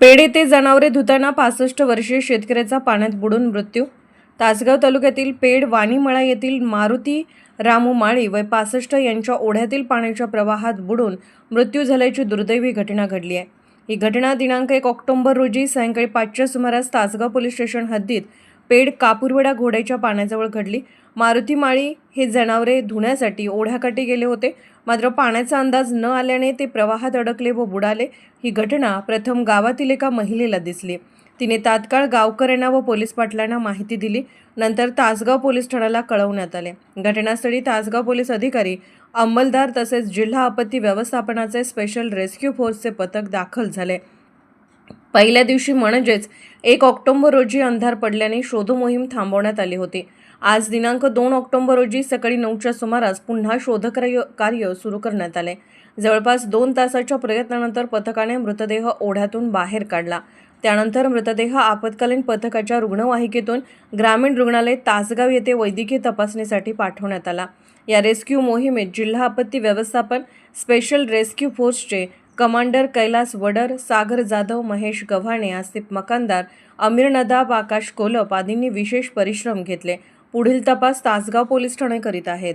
Paid येथे जनावरे धुताना 65 वर्षीय शेतकऱ्याचा पाण्यात बुडून मृत्यू। तासगाव तालुक्यातील पेड वाणीमळा येथील मारुती रामू माळी वय 65 यांच्या ओढ्यातील पाण्याच्या प्रवाहात बुडून मृत्यू झाल्याची दुर्दैवी घटना घडली आहे। ही घटना दिनांक 1 ऑक्टोबर रोजी सायंकाळी 5च्या सुमारास तासगाव पोलीस स्टेशन हद्दीत पेड कापूरवेडा घोड्याच्या पाण्याजवळ घडली। मारुती माळी हे जनावरे धुण्यासाठी ओढ्याकाठी गेले होते, मात्र पाण्याचा अंदाज न आल्याने ते प्रवाहात अडकले व बुडाले। ही घटना प्रथम गावातील एका महिलेला दिसली। तिने तात्काळ गावकऱ्यांना व पोलीस पाटलांना माहिती दिली। नंतर तासगाव पोलीस ठाण्याला कळवण्यात आले। घटनास्थळी तासगाव पोलीस अधिकारी, अंमलदार तसेच जिल्हा आपत्ती व्यवस्थापनाचे स्पेशल रेस्क्यू फोर्सचे पथक दाखल झाले। पहिल्या दिवशी म्हणजेच 1 ऑक्टोबर रोजी अंधार पडल्याने शोध मोहीम थांबवण्यात आली होती। आज दिनांक 2 ऑक्टोबर रोजी सकाळी 9च्या सुमारास पुन्हा शोधकार्य सुरू करण्यात आले। जवळपास 2 तासाच्या प्रयत्नानंतर पथकाने मृतदेह ओढ्यातून बाहेर काढला। त्यानंतर मृतदेह आपत्कालीन पथकाच्या रुग्णवाहिकेतून ग्रामीण रुग्णालय तासगाव येथे वैद्यकीय तपासणीसाठी पाठवण्यात आला। या रेस्क्यू मोहिमेत जिल्हा आपत्ती व्यवस्थापन स्पेशल रेस्क्यू फोर्सचे कमांडर कैलास वडर, सागर जाधव, महेश गव्हाणे, आसिफ मकानदार, अमीर नदाब, आकाश कोलप आदींनी विशेष परिश्रम घेतले। पुढील तपास तासगाव पोलीस ठाणे करीत आहेत।